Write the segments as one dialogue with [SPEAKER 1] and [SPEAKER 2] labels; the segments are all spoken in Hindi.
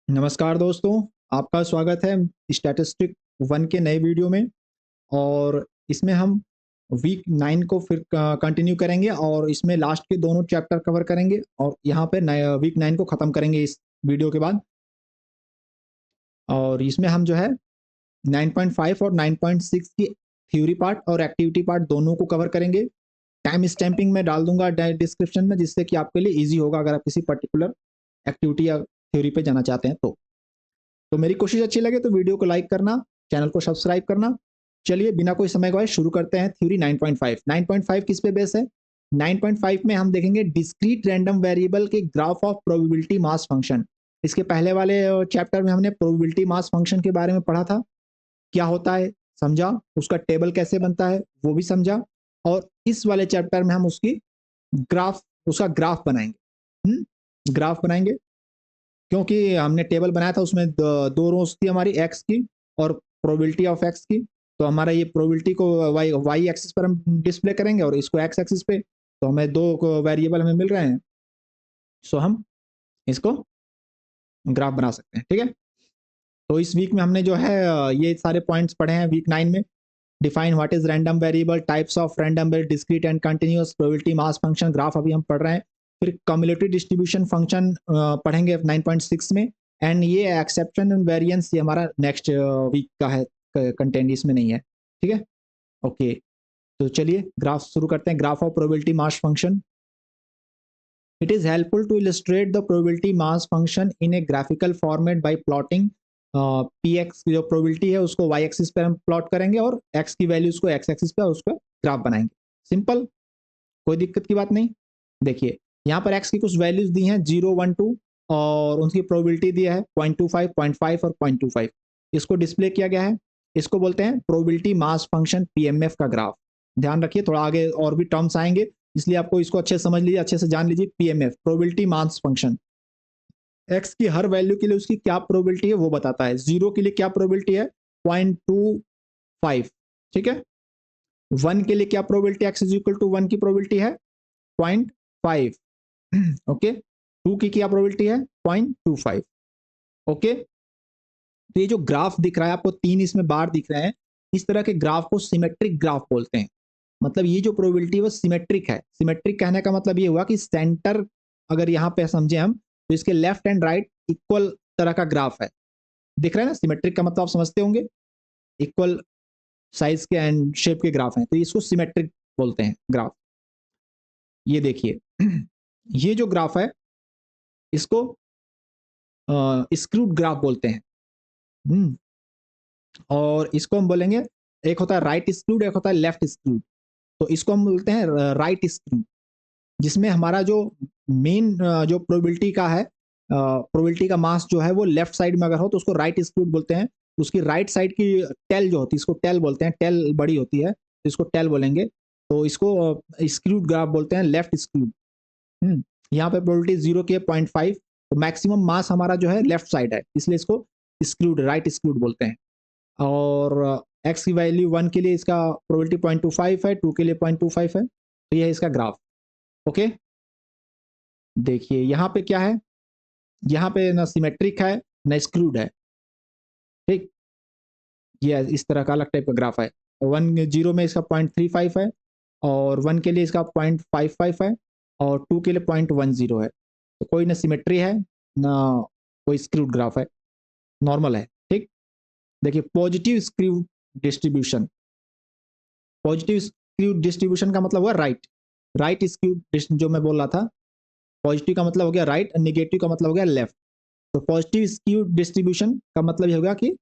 [SPEAKER 1] नमस्कार दोस्तों, आपका स्वागत है स्टैटिस्टिक 1 के नए वीडियो में। और इसमें हम वीक 9 को फिर कंटिन्यू करेंगे और इसमें लास्ट के दोनों चैप्टर कवर करेंगे और यहाँ पे वीक 9 को ख़त्म करेंगे इस वीडियो के बाद। और इसमें हम जो है 9.5 और 9.6 की थ्योरी पार्ट और एक्टिविटी पार्ट दोनों को कवर करेंगे। टाइम स्टैम्पिंग में डाल दूंगा डिस्क्रिप्शन में, जिससे कि आपके लिए ईजी होगा अगर आप किसी पर्टिकुलर एक्टिविटी या थ्योरी पे जाना चाहते हैं तो मेरी कोशिश अच्छी लगे तो वीडियो को लाइक करना, चैनल को सब्सक्राइब करना। चलिए बिना कोई समय गवाए शुरू करते हैं। थ्योरी 9.5 9.5 किस पे बेस है? 9.5 में हम देखेंगे डिस्क्रीट रैंडम वेरिएबल के graph of probability mass function. इसके पहले वाले चैप्टर में हमने प्रोबेबिलिटी मास फंक्शन के बारे में पढ़ा था, क्या होता है समझा, उसका टेबल कैसे बनता है वो भी समझा। और इस वाले चैप्टर में हम उसका ग्राफ बनाएंगे। ग्राफ बनाएंगे क्योंकि हमने टेबल बनाया था, उसमें दो रोज थी हमारी एक्स की और प्रोबेबिलिटी ऑफ एक्स की। तो हमारा ये प्रोबेबिलिटी को वाई एक्सिस पर हम डिस्प्ले करेंगे और इसको एक्स एक्सिस पे। तो हमें दो वेरिएबल हमें मिल रहे हैं, सो हम इसको ग्राफ बना सकते हैं। ठीक है, तो इस वीक में हमने जो है ये सारे पॉइंट्स पढ़े हैं वीक 9 में। Define what is random variable, types of random variable, discrete and continuous, probability mass function, graph अभी हम पढ़ रहे हैं। फिर कम्युलेटिव डिस्ट्रीब्यूशन फंक्शन पढ़ेंगे 9.6 में। एंड ये एक्सेप्शन एंड वेरिएंस ये हमारा नेक्स्ट वीक का है, कंटेंट इसमें नहीं है। ठीक है, ओके। तो चलिए ग्राफ शुरू करते हैं। Graph of probability mass function. It is helpful to illustrate the probability mass function in a graphical format by plotting P X जो प्रोबेबिलिटी है उसको वाई एक्सिस पर हम प्लॉट करेंगे और एक्स की वैल्यूज को एक्स एक्सिस पर उसका ग्राफ बनाएंगे। सिंपल, कोई दिक्कत की बात नहीं। देखिए यहाँ पर एक्स की कुछ वैल्यूज दी हैं 0, 1, 2 और उनकी प्रोबेबिलिटी दिया है 0.25, 0.5 और 0.25। इसको डिस्प्ले किया गया है। इसको बोलते हैं प्रोबेबिलिटी मास फंक्शन पीएमएफ का ग्राफ। ध्यान रखिए, थोड़ा आगे और भी टर्म्स आएंगे, इसलिए आपको इसको अच्छे से समझ लीजिए, अच्छे से जान लीजिए। PMF probability mass function x की हर वैल्यू के लिए उसकी क्या प्रोबेबिलिटी है वो बताता है। 0 के लिए क्या प्रोबेबिलिटी है? 0.25। ठीक है, 1 के लिए क्या probability, X is equal to 1 की प्रोबेबिलिटी है 0.5। ओके, 2 की क्या प्रोबेबिलिटी है 0.25। ओके, तो ये जो ग्राफ दिख रहा है आपको, 3 इसमें बार दिख रहे हैं, इस तरह के ग्राफ को सिमेट्रिक ग्राफ बोलते हैं। मतलब ये जो प्रोबेबिलिटी है वो सिमेट्रिक है। सिमेट्रिक कहने का मतलब ये हुआ कि सेंटर अगर यहाँ पे समझे हम, तो इसके लेफ्ट एंड राइट इक्वल तरह का ग्राफ है। दिख रहा है ना, सिमेट्रिक का मतलब आप समझते होंगे, इक्वल साइज के एंड शेप के ग्राफ हैं, तो इसको सिमेट्रिक बोलते हैं ग्राफ। ये देखिए ये जो ग्राफ है इसको स्क्रूड ग्राफ बोलते हैं। और इसको हम बोलेंगे, एक होता है राइट स्क्रूड, एक होता है लेफ्ट स्क्रूड। तो इसको हम बोलते हैं राइट स्क्रूड, जिसमें हमारा जो मेन जो प्रोबेबिलिटी का है, प्रोबेबिलिटी का मास जो है वो लेफ्ट साइड में अगर हो तो उसको राइट स्क्रूड बोलते हैं। उसकी राइट साइड की टेल जो होती है इसको टेल बोलते हैं, टेल बड़ी होती है तो इसको टेल बोलेंगे। तो इसको स्क्रूड ग्राफ बोलते हैं, लेफ्ट स्क्रूड। यहाँ पे प्रोबेबिलिटी 0 की 0.5, तो मैक्सिमम मास हमारा जो है लेफ्ट साइड है, इसलिए इसको स्क्रूड राइट स्क्रूड बोलते हैं। और एक्स की वैल्यू 1 के लिए इसका प्रोबेबिलिटी 0.25 है, 2 के लिए 0.25 है। तो ये है इसका ग्राफ। ओके, देखिए यहाँ पे क्या है, यहाँ पे ना सिमेट्रिक है ना स्क्रूड है। ठीक, ये इस तरह का अलग टाइप का ग्राफ है। 1 0 में इसका 0.35 है और 1 के लिए इसका 0.55 है और 2 के लिए 0.10 है। तो कोई ना सिमेट्री है ना कोई स्क्रूड ग्राफ है, नॉर्मल है। ठीक, देखिए positive screwed distribution. Positive skewed distribution का मतलब हुआ राइट, राइट स्क्यूड जो मैं बोल रहा था। पॉजिटिव का मतलब हो गया राइट और निगेटिव का मतलब हो गया लेफ्ट। तो पॉजिटिव स्क्यूड डिस्ट्रीब्यूशन का मतलब ये होगा कि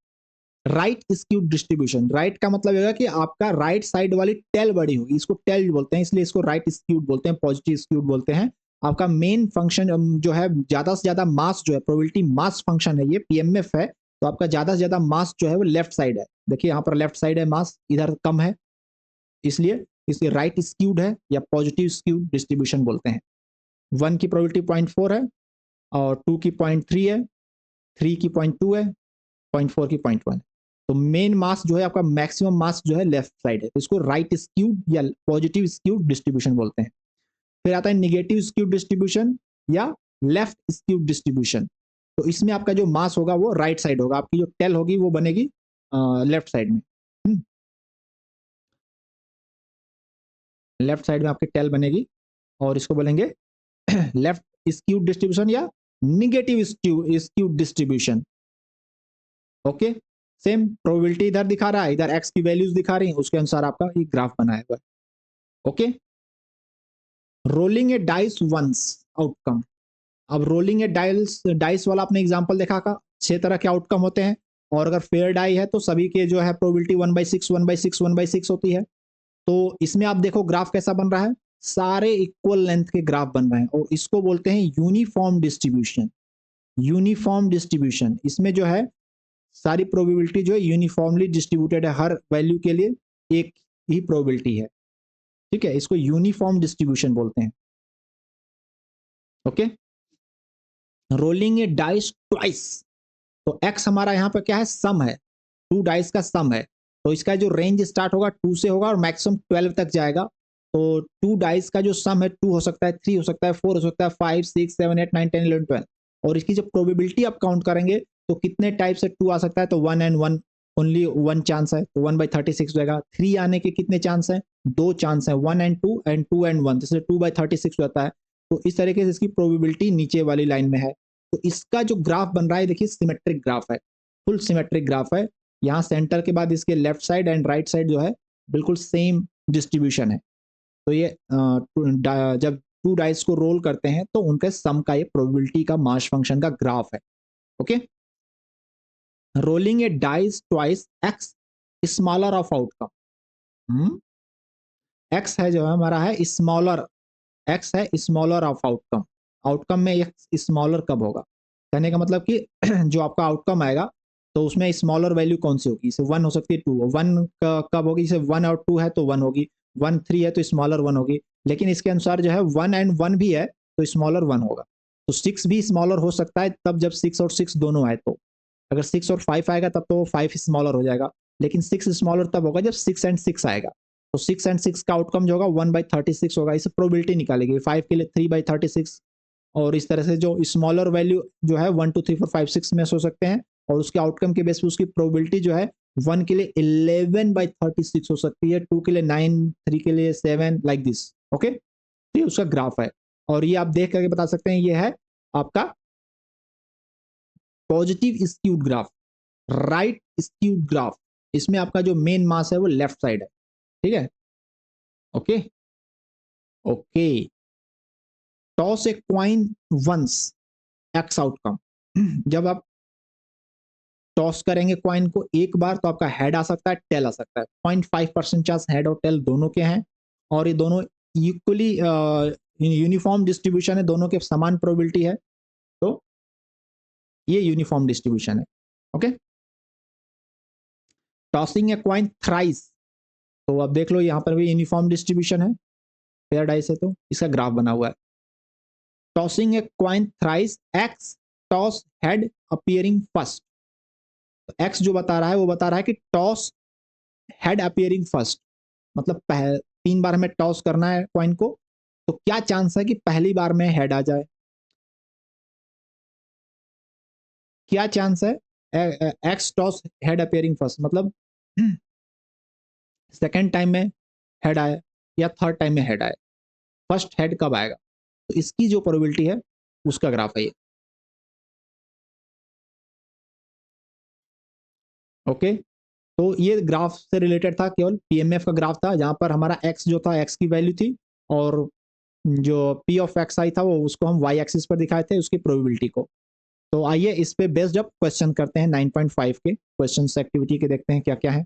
[SPEAKER 1] राइट स्क्यूड डिस्ट्रीब्यूशन। राइट का मतलब होगा कि आपका राइट साइड वाली टेल बड़ी होगी, इसको टेल बोलते हैं, इसलिए इसको राइट स्क्यूड बोलते हैं, पॉजिटिव स्क्यूड बोलते हैं। आपका मेन फंक्शन जो है, ज्यादा से ज्यादा मास जो है, प्रोबेबिलिटी मास फंक्शन है, ये पीएमएफ है। तो आपका ज्यादा से ज्यादा मास जो है वो लेफ्ट साइड है। देखिए यहाँ पर लेफ्ट साइड है, मास इधर कम है, इसलिए इसे राइट स्क्यूड है या पॉजिटिव स्क्यूड डिस्ट्रीब्यूशन बोलते हैं। 1 की प्रोबेबिलिटी 0.4 है और 2 की 0.3 है, 3 की 0.2 है, 0.4 की 0.1। तो मेन मास जो है आपका, मैक्सिमम मास जो है लेफ्ट साइड है, तो इसको राइट स्क्यूड या पॉजिटिव स्क्यूड डिस्ट्रीब्यूशन बोलते हैं। फिर आता है निगेटिव स्क्यूड डिस्ट्रीब्यूशन या लेफ्ट स्क्यूड डिस्ट्रीब्यूशन। तो इसमें आपका जो मास होगा वो राइट साइड होगा, आपकी जो टेल होगी वो बनेगी लेफ्ट साइड में। लेफ्ट साइड में आपकी टेल बनेगी और इसको बोलेंगे लेफ्ट स्क्यूड डिस्ट्रीब्यूशन या negative skewed distribution. Okay, same probability इधर दिखा रहा है, इधर एक्स की वैल्यूज दिखा रही है, उसके अनुसार आपका ये ग्राफ बनाएगा। ओके, रोलिंग ए डाइस वंस आउटकम। अब रोलिंग ए डाइस वाला आपने एग्जांपल देखा का 6 तरह के आउटकम होते हैं, और अगर फेयर डाई है तो सभी के जो है प्रोबेबिलिटी 1/6 1/6 1/6 होती है। तो इसमें आप देखो ग्राफ कैसा बन रहा है, सारे इक्वल लेंथ के ग्राफ बन रहे हैं, और इसको बोलते हैं यूनिफॉर्म डिस्ट्रीब्यूशन। यूनिफॉर्म डिस्ट्रीब्यूशन, इसमें जो है सारी प्रोबेबिलिटी जो है यूनिफॉर्मली डिस्ट्रीब्यूटेड है, हर वैल्यू के लिए एक ही प्रोबेबिलिटी है। ठीक है, इसको यूनिफॉर्म डिस्ट्रीब्यूशन बोलते हैं। ओके, रोलिंग ए डाइस ट्वाइस, तो एक्स हमारा यहाँ पे क्या है, सम है, 2 डाइस का सम है, तो इसका जो रेंज स्टार्ट होगा 2 से होगा और मैक्सिमम 12 तक जाएगा। तो 2 डाइस का जो सम है 2 हो सकता है, 3 हो सकता है, 4 हो सकता है, 5 6 7 8 9 10 11 12, और इसकी जब प्रोबेबिलिटी आप काउंट करेंगे तो कितने टाइप से 2 आ सकता है, तो 1 एंड 1 ओनली 1 चांस है, तो 1/36 जाएगा। 3 आने के कितने चांस है, 2 चांस है, 1 एंड 2 एंड 2 एंड 1, इसलिए 2/36 होता है। तो इस तरीके से इसकी प्रोबेबिलिटी नीचे वाली लाइन में है। तो इसका जो ग्राफ बन रहा है देखिए सिमेट्रिक ग्राफ है, फुल सिमेट्रिक ग्राफ है। यहाँ सेंटर के बाद इसके left side and right side जो है बिल्कुल सेम डिस्ट्रीब्यूशन है। तो ये जब 2 डाइस को रोल करते हैं तो उनके सम का ये प्रोबेबिलिटी का मास फंक्शन का ग्राफ है। Okay, rolling A dice twice x smaller of outcome. X है जो है हमारा है स्मॉलर, एक्स है स्मॉलर ऑफ आउटकम। आउटकम में एक्स स्मॉलर कब होगा, कहने का मतलब कि जो आपका आउटकम आएगा तो उसमें स्मॉलर वैल्यू कौन सी होगी, इसे 1 हो सकती है, 2 1 कब होगी, इसे 1 और 2 है तो 1 होगी, 1 3 है तो स्मॉलर 1 होगी। लेकिन इसके अनुसार जो है 1 एंड 1 भी है तो स्मॉलर 1 होगा। तो 6 भी स्मॉलर हो सकता है तब जब 6 और 6 दोनों आए, तो अगर 6 और 5 आएगा तब तो 5 स्मॉलर हो जाएगा, लेकिन 6 स्मॉलर तब होगा जब 6 एंड 6 आएगा। तो 6 एंड 6 का आउटकम जो होगा 1/36 होगा, इसे प्रोबेबिलिटी निकालेगी। 5 के लिए 3/36, और इस तरह से जो स्मॉलर वैल्यू जो है 1 2 3 4 5 6 में हो सकते हैं, और उसके आउटकम के बेस पे उसकी प्रोबेबिलिटी जो है 1 के लिए 11/36 हो सकती है, 2 के लिए 9, 3 के लिए 7, लाइक दिस। ओके, तो ये उसका ग्राफ है, और ये आप देख करके बता सकते हैं ये है आपका positive skewed graph, right skewed graph. इसमें आपका जो मेन मास है वो लेफ्ट साइड है। ठीक है, ओके ओके, टॉस ए क्वाइन वंस एक्स आउटकम। जब आप टॉस करेंगे क्वाइन को एक बार तो आपका हेड आ सकता है, टेल आ सकता है। 0.5% चांस हेड और टेल दोनों के हैं, और ये दोनों इक्वली यूनिफॉर्म डिस्ट्रीब्यूशन है, दोनों के समान प्रोबेबिलिटी है, तो ये यूनिफॉर्म डिस्ट्रीब्यूशन है। Okay, tossing a coin thrice, तो अब देख लो यहाँ पर भी यूनिफॉर्म डिस्ट्रीब्यूशन है, पेयर डाइस है तो इसका ग्राफ बना हुआ है। Tossing a coin thrice X toss head appearing first. X जो बता रहा है वो बता रहा है कि टॉस हेड अपीयरिंग फर्स्ट, मतलब 3 बार हमें टॉस करना है कॉइन को, तो क्या चांस है कि पहली बार में हेड आ जाए, क्या चांस है x toss head appearing first, मतलब सेकेंड टाइम में हेड आए या थर्ड टाइम में हेड आए, फर्स्ट हेड कब आएगा, तो इसकी जो प्रोबेबिलिटी है उसका ग्राफ है ये। ओके, तो ये ग्राफ से रिलेटेड था, केवल पीएमएफ का ग्राफ था, जहां पर हमारा एक्स जो था एक्स की वैल्यू थी, और जो पी ऑफ एक्स आई था वो उसको हम वाई एक्सिस पर दिखाए थे उसकी प्रोबेबिलिटी को। तो आइए इस पे बेस्ड अप क्वेश्चन करते हैं 9.5 के क्वेश्चन एक्टिविटी के, देखते हैं क्या क्या है।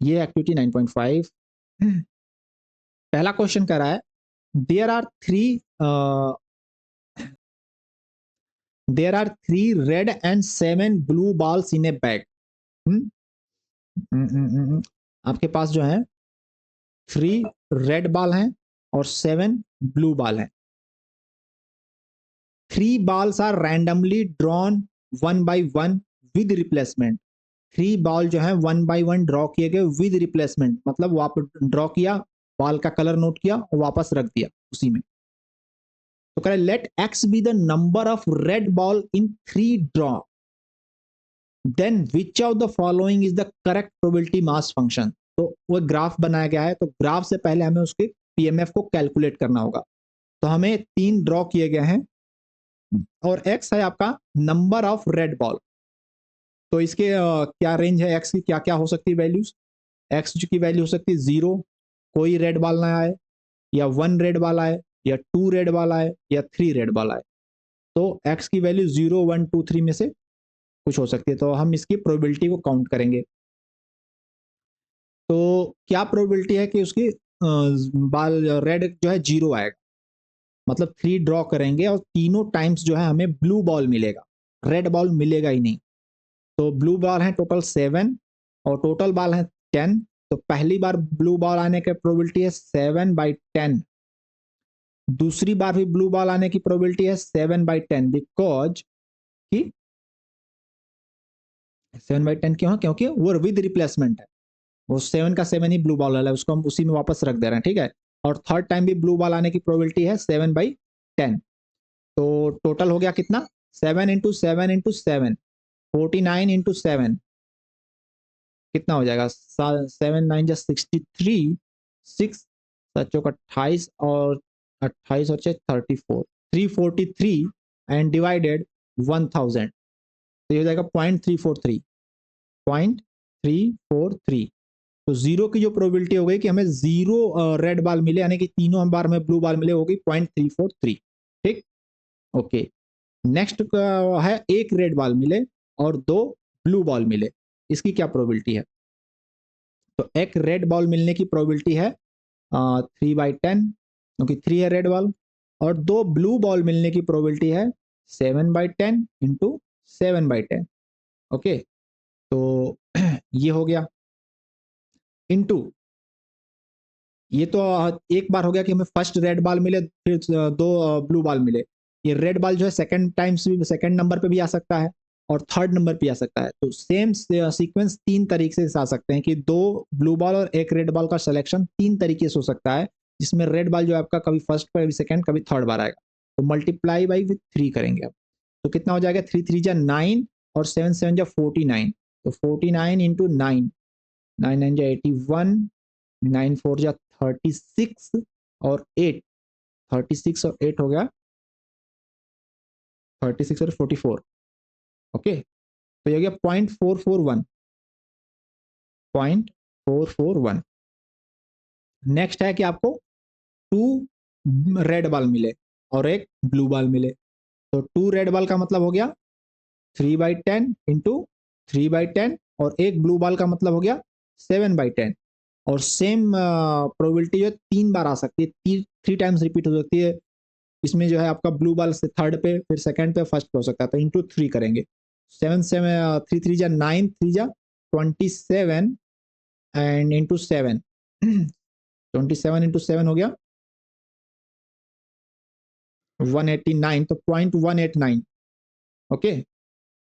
[SPEAKER 1] ये एक्टिविटी 9.5 पहला क्वेश्चन कह रहा है there are 3 red and 7 blue balls in a bag. आपके पास जो है 3 रेड बॉल हैं और 7 ब्लू बॉल हैं। 3 balls are randomly drawn 1 by 1 with replacement। 3 ball जो है 1 by 1 ड्रॉ किए गए विद रिप्लेसमेंट, मतलब वो आप ड्रॉ किया, बॉल का कलर नोट किया और वापस रख दिया उसी में। तो कह रहा है let X be the number of red ball in 3 draw, then which of the following is the correct probability mass function. तो वो ग्राफ बनाया गया है, तो ग्राफ से पहले हमें उसके पीएमएफ को कैलकुलेट करना होगा। तो हमें 3 ड्रॉ किए गए हैं और एक्स है आपका नंबर ऑफ रेड बॉल। तो इसके क्या रेंज है, एक्स की क्या क्या हो सकती है वैल्यूज। एक्स की वैल्यू हो सकती है 0, कोई रेड बॉल ना आए, या 1 रेड बॉल आए, या 2 रेड बॉल आए, या 3 रेड बॉल आए। तो एक्स की वैल्यू 0, 1, 2, 3 में से कुछ हो सकती है। तो हम इसकी प्रोबेबिलिटी को काउंट करेंगे। तो क्या प्रोबेबिलिटी है कि उसकी बाल रेड जो है 0 आएगा, मतलब 3 ड्रॉ करेंगे और तीनों टाइम्स जो है हमें ब्लू बॉल मिलेगा, रेड बॉल मिलेगा ही नहीं। तो ब्लू बॉल है टोटल 7 और टोटल बॉल है 10। तो पहली बार ब्लू बॉल आने की प्रोबेबिलिटी है 7/10, दूसरी बार भी ब्लू बॉल आने की प्रोबेबिलिटी है 7/10, बिकॉज कि 7/10 क्यों है, क्योंकि वो विद रिप्लेसमेंट है, वो 7 का 7 ही ब्लू बॉल है, उसको हम उसी में वापस रख दे रहे हैं, ठीक है। और थर्ड टाइम भी ब्लू बॉल आने की प्रोबेबिलिटी है 7/10। तो टोटल हो गया कितना, 7 × 7 × 7, 49 × 7, कितना हो जाएगा, 7 9 × 63, 6 7 28 और 28 और 34, 343 एंड डिवाइडेड 1000। तो ये हो जाएगा 0.343, 0.343। तो 0 की जो प्रोबेबिलिटी हो गई कि हमें 0 रेड बॉल मिले, यानी कि तीनों बार में ब्लू बॉल मिले, होगी 0.343। ठीक, ओके। नेक्स्ट है एक रेड बॉल मिले और 2 ब्लू बॉल मिले, इसकी क्या प्रोबेबिलिटी है। तो एक रेड बॉल मिलने की प्रोबेबिलिटी है 3/10, क्योंकि 3 है रेड बॉल, और 2 ब्लू बॉल मिलने की प्रोबेबिलिटी है 7/10 × 7/10। ओके, तो ये हो गया इनटू, ये तो एक बार हो गया कि हमें फर्स्ट रेड बॉल मिले, फिर 2 ब्लू बॉल मिले। ये रेड बॉल जो है सेकंड टाइम्स भी, सेकंड नंबर पे भी आ सकता है और थर्ड नंबर पे आ सकता है। तो सेम सीक्वेंस 3 तरीके से आ सकते हैं कि 2 ब्लू बॉल और एक रेड बॉल का सिलेक्शन 3 तरीके से हो सकता है, जिसमें रेड बॉल जो आपका कभी फर्स्ट, कभी सेकंड, कभी थर्ड बार आएगा। तो मल्टीप्लाई बाई विथ 3 करेंगे अब, तो कितना हो जाएगा, 3 3 जा 9 और 7 7 जा 49। तो 49 × 9, 9 9 जा 81, 9 4 जा 36 और 8, 36 और 8 हो गया 36 और 44। ओके, तो ये हो गया 0.441, 0.441। नेक्स्ट है कि आपको 2 रेड बॉल मिले और एक ब्लू बॉल मिले। तो 2 रेड बॉल का मतलब हो गया 3/10 × 3/10, और एक ब्लू बॉल का मतलब हो गया 7/10। और सेम प्रोबेबिलिटी जो 3 बार आ सकती है, 3 टाइम्स रिपीट हो सकती है। इसमें जो है आपका ब्लू बॉल से थर्ड पे, फिर सेकंड पे, फर्स्ट पे हो सकता है। तो इंटू 3 करेंगे, 7 7 3 3 जा 9, 3 जा 27 एंड इंटू 7, 27 × 7 हो गया 189, तो 0.189। ओके,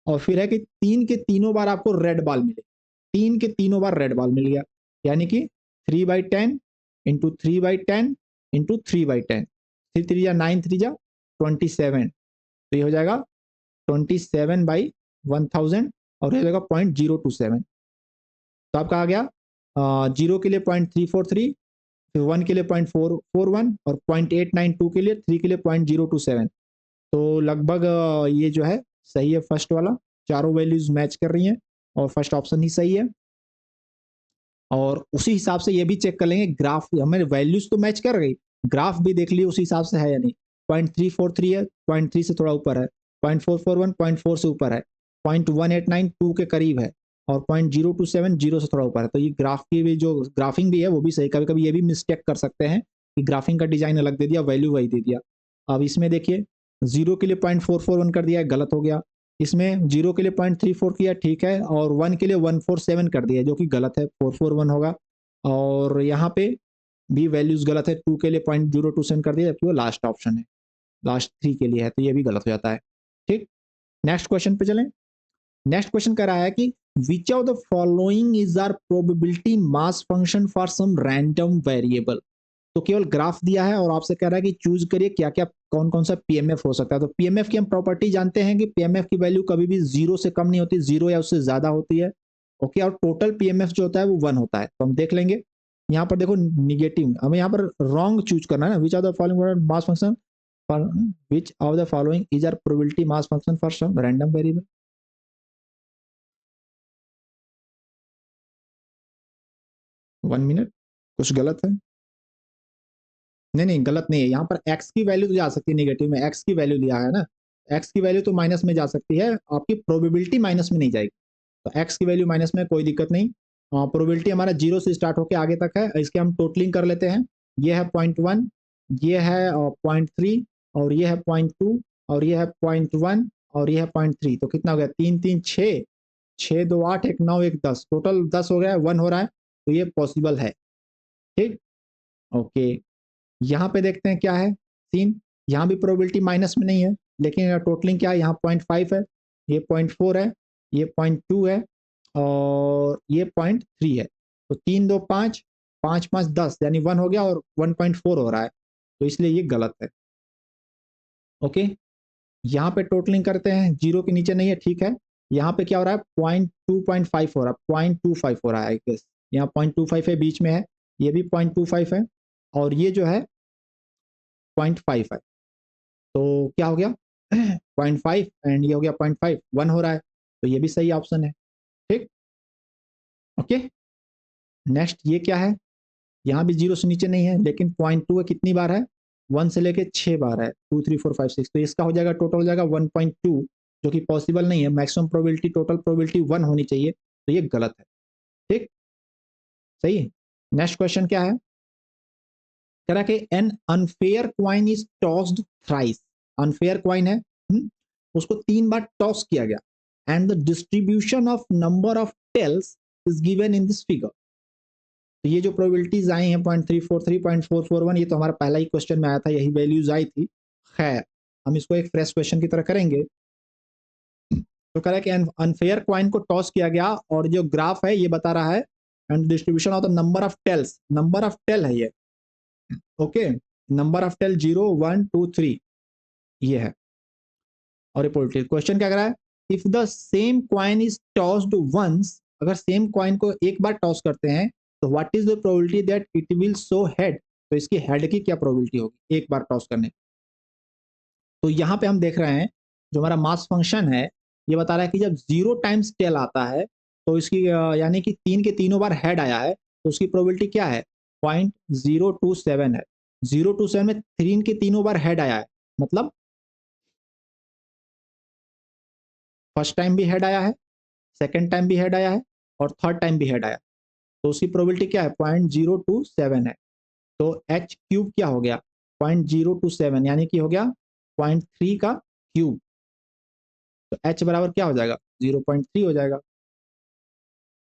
[SPEAKER 1] और फिर है कि 3 के तीनों बार आपको रेड बॉल मिले, 3 के तीनों बार रेड बॉल मिल गया, यानी कि 3/10 × 3/10 × 3/10, 3 3 जा 9, 3 जा 27। तो ये हो जाएगा 27/1000 और ये हो जाएगा 0.027। तो आपका आ गया 0 के लिए 0.343, फिर 1 के लिए 0.441 और 0.892 के लिए, 3 के लिए 0.027। तो लगभग ये जो है सही है, फर्स्ट वाला, चारों वैल्यूज मैच कर रही हैं और फर्स्ट ऑप्शन ही सही है। और उसी हिसाब से ये भी चेक कर लेंगे, ग्राफ हमें वैल्यूज तो मैच कर गई, ग्राफ भी देख लिए उसी हिसाब से है या नहीं। 0.343 है, 0.3 से थोड़ा ऊपर है, 0.441 0.4 से ऊपर है, 0.1892 के करीब है, और 0.027 0 से थोड़ा ऊपर है। तो ये ग्राफ की भी जो ग्राफिंग भी है वो भी सही, कभी कभी ये भी मिस्टेक कर सकते हैं कि ग्राफिंग का डिजाइन अलग दे दिया, वैल्यू वही दे दिया। अब इसमें देखिए 0 के लिए 0.441 कर दिया है, गलत हो गया। इसमें 0 के लिए 0.34 किया, ठीक है, और 1 के लिए 147 कर दिया, जो कि गलत है, 441 होगा। और यहाँ पे भी वैल्यूज गलत है, 2 के लिए 0.027 कर दिया, जबकि वो लास्ट ऑप्शन है, लास्ट 3 के लिए है, तो ये भी गलत हो जाता है। ठीक, नेक्स्ट क्वेश्चन पे चलें। नेक्स्ट क्वेश्चन कह रहा है कि which of the following is are probability mass function for some random variable. तो केवल ग्राफ दिया है और आपसे कह रहा है कि चूज करिए क्या क्या कौन कौन सा पीएमएफ हो सकता है। तो पीएमएफ की हम प्रॉपर्टी जानते हैं कि पीएमएफ की वैल्यू कभी भी 0 से कम नहीं होती, 0 या उससे ज्यादा होती है। ओके, और टोटल पीएमएफ जो होता है वो 1 होता है। तो हम देख लेंगे यहाँ पर, देखो निगेटिव, हमें यहाँ पर रॉन्ग चूज करना है ना। Which of the following mass function, which of the following is are probability mass function for some random variable. 1 minute, कुछ गलत है? नहीं नहीं, गलत नहीं है। यहाँ पर एक्स की वैल्यू तो जा सकती है निगेटिव में, एक्स की वैल्यू दिया है ना, एक्स की वैल्यू तो माइनस में जा सकती है, आपकी प्रोबेबिलिटी माइनस में नहीं जाएगी। तो एक्स की वैल्यू माइनस में कोई दिक्कत नहीं। प्रोबेबिलिटी हमारा 0 से स्टार्ट होकर आगे तक है, इसके हम टोटलिंग कर लेते हैं। ये है 0.1, ये है 0.3, और ये है 0.2, और ये है 0.1, और ये है 0.3। तो कितना हो गया? 3 3 6, 6 2 8, 1 9 1 10, टोटल 10 हो गया, 1 हो रहा है। तो ये पॉसिबल है। ठीक, ओके। यहाँ पे देखते हैं क्या है सीन। यहाँ भी प्रोबेबिलिटी माइनस में नहीं है, लेकिन टोटलिंग क्या है, यहाँ 0.5 है, ये 0.4 है, ये 0.2 है, और ये 0.3 है। तो 3 2 5, 5 5 10, यानी 1 हो गया और 1.4 हो रहा है। तो इसलिए ये गलत है। ओके, यहाँ पे टोटलिंग करते हैं, 0 के नीचे नहीं है, ठीक है। यहाँ पे क्या हो रहा है? 0.2.5 हो रहा है, 0.25 हो रहा है, यहाँ 0.25 है, बीच में है, ये भी 0.25 है, और ये जो है 0.5 है। तो क्या हो गया? 0.5 एंड ये हो गया 0.5, 1 हो रहा है। तो ये भी सही ऑप्शन है। ठीक, ओके। नेक्स्ट ये क्या है? यहाँ भी 0 से नीचे नहीं है, लेकिन 0.2 है, कितनी बार है? 1 से लेके 6 बार है, 2 3 4 5 6। तो इसका हो जाएगा, टोटल हो जाएगा 1.2, जो कि पॉसिबल नहीं है। मैक्सिमम प्रोबेबिलिटी, टोटल प्रोबेबिलिटी 1 होनी चाहिए, तो ये गलत है। ठीक, सही है। नेक्स्ट क्वेश्चन क्या है? कह रहा है कि an unfair coin is tossed thrice. Unfair coin है, उसको 3 बार टॉस किया गया, and the distribution of number of tails is given in this figure. तो ये जो प्रोबेबिलिटीज आई हैं 0.343, 0.441, ये तो हमारा पहला ही क्वेश्चन में आया था, यही वैल्यूज आई थी। खैर, हम इसको एक फ्रेश क्वेश्चन की तरह करेंगे। तो कह रहा है कि अनफेयर क्वाइन को टॉस किया गया, और जो ग्राफ है ये बता रहा है, and distribution of the number of tails, number of tail है ये। ओके, नंबर ऑफ टेल 0 1 2 3, ये है। और ये पोल्ट्री क्वेश्चन क्या कर रहा है? If the same coin is tossed once, अगर सेम क्वाइन को एक बार टॉस करते हैं, तो what is the probability that it will show head. तो इसकी हेड की क्या प्रोबेबिलिटी होगी एक बार टॉस करने? तो यहाँ पे हम देख रहे हैं, जो हमारा मास फंक्शन है, ये बता रहा है कि जब 0 टाइम्स टेल आता है, तो इसकी यानी कि 3 के तीनों बार हेड आया है, तो उसकी प्रोबेबिलिटी क्या है? 0.027 है। 027 में 3 के तीनों बार हेड आया है, मतलब फर्स्ट टाइम भी हेड आया है, सेकेंड टाइम भी हेड आया है, और थर्ड टाइम भी हेड आया। तो उसकी प्रोबेबिलिटी क्या है? 0.027 है। तो एच क्यूब क्या हो गया? 0.027, यानी कि हो गया 0.3 का क्यूब। तो एच बराबर क्या हो जाएगा? 0.3 हो जाएगा।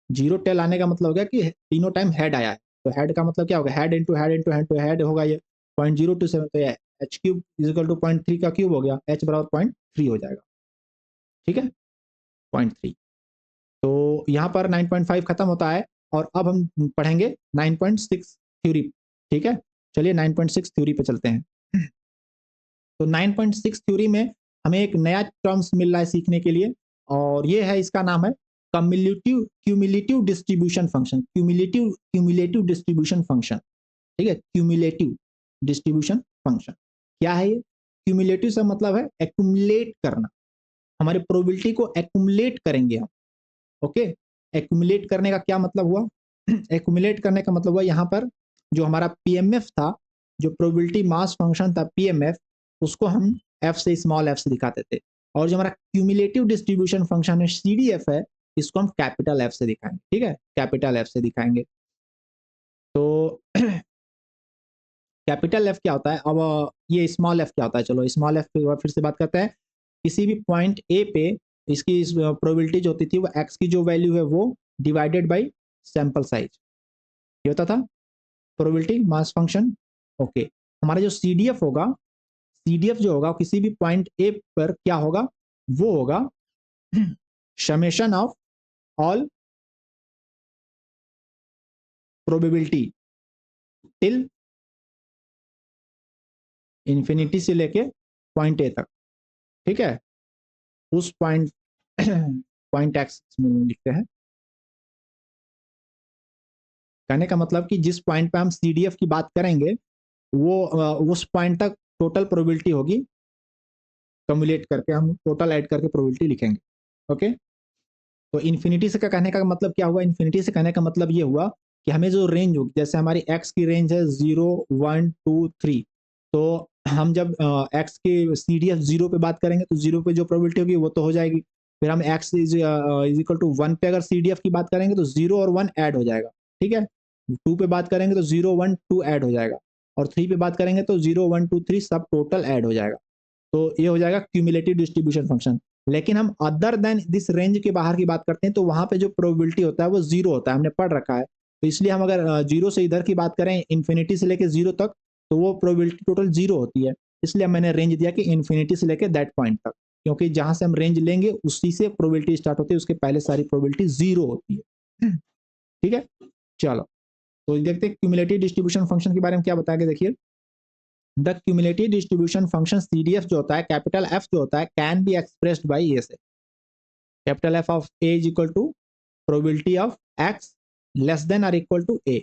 [SPEAKER 1] 0 टेल आने का मतलब हो गया कि तीनों टाइम हेड आया है। तो हेड का मतलब क्या होगा? Head into head into head, तो हेड होगा ये 0.027। तो ये एच क्यूब इजिकल टू 0.3 का क्यूब हो गया, एच बराबर 0.3 हो जाएगा। ठीक है, 0.3। तो यहाँ पर 9.5 खत्म होता है, और अब हम पढ़ेंगे 9.6 थ्योरी। ठीक है, चलिए 9.6 थ्योरी पे चलते हैं। तो 9.6 थ्योरी में हमें एक नया टर्म्स मिल रहा है सीखने के लिए, और ये है, इसका नाम है cumulative cumulative distribution function. Cumulative cumulative distribution function. ठीक है, क्यूमुलेटिव डिस्ट्रीब्यूशन फंक्शन क्या है ये? क्यूमुलेटिव से मतलब है एक्यूमुलेट करना, हमारी प्रोबेबिलिटी को एक्यूमुलेट करेंगे हम। ओके, एक्यूमुलेट करने का क्या मतलब हुआ? एक्यूमुलेट करने का मतलब हुआ, यहाँ पर जो हमारा पीएमएफ था, जो प्रोबेबिलिटी मास फंक्शन था पीएमएफ, उसको हम एफ से, स्मॉल एफ से दिखाते थे। और जो हमारा क्यूमुलेटिव डिस्ट्रीब्यूशन फंक्शन है सीडीएफ है, इसको हम कैपिटल एफ से दिखाएंगे। ठीक है, कैपिटल एफ से दिखाएंगे। तो कैपिटल एफ क्या होता है? अब ये स्मॉल एफ क्या होता है? चलो स्मॉल एफ पे फिर से बात करते हैं। किसी भी पॉइंट ए पे इसकी प्रोबेबिलिटी जो होती थी, वो एक्स की जो वैल्यू है वो डिवाइडेड बाय सैंपल साइज, ये होता था प्रोबेबिलिटी मास फंक्शन। ओके, हमारा जो सीडीएफ होगा, सीडीएफ जो होगा किसी भी पॉइंट ए पर क्या होगा? वो होगा summation of all probability till infinity से लेके पॉइंट ए तक, ठीक है, उस पॉइंट पॉइंट एक्स में लिखते हैं। कहने का मतलब कि जिस पॉइंट पे हम सीडीएफ की बात करेंगे वो उस पॉइंट तक टोटल प्रोबेबिलिटी होगी, कम्युलेट करके हम टोटल ऐड करके प्रोबेबिलिटी लिखेंगे। ओके, तो इन्फिनिटी से का कहने का मतलब क्या हुआ? इन्फिनिटी से कहने का मतलब ये हुआ कि हमें जो रेंज होगी, जैसे हमारी एक्स की रेंज है 0 1 2 3, तो हम जब एक्स के सीडीएफ 0 पे बात करेंगे तो 0 पे जो प्रोबेबिलिटी होगी वो तो हो जाएगी। फिर हम एक्स इज इक्वल टू 1 पे अगर सीडीएफ की बात करेंगे तो 0 और 1 ऐड हो जाएगा, ठीक है। 2 पे बात करेंगे तो 0 1 2 ऐड हो जाएगा, और 3 पे बात करेंगे तो 0 1 2 3 सब टोटल ऐड हो जाएगा। तो ये हो जाएगा क्यूमुलेटिव डिस्ट्रीब्यूशन फंक्शन। लेकिन हम अदर देन दिस रेंज के बाहर की बात करते हैं तो वहां पे जो प्रोबेबिलिटी होता है वो जीरो होता है, हमने पढ़ रखा है। तो इसलिए हम अगर जीरो से इधर की बात करें इन्फिनिटी से लेके जीरो तक, तो वो प्रोबेबिलिटी टोटल जीरो होती है। इसलिए मैंने रेंज दिया कि इन्फिनिटी से लेके दैट पॉइंट तक, क्योंकि जहां से हम रेंज लेंगे उसी से प्रोबेबिलिटी स्टार्ट होती है, उसके पहले सारी प्रोबेबिलिटी जीरो होती है। ठीक है, चलो तो देखते हैं क्यूमुलेटिव डिस्ट्रीब्यूशन फंक्शन के बारे में क्या बताया गया। देखिए, the cumulative distribution function CDF जो होता है, कैपिटल एफ जो होता है, can be expressed by a से। Capital F of a is equal to probability of X less than और equal to a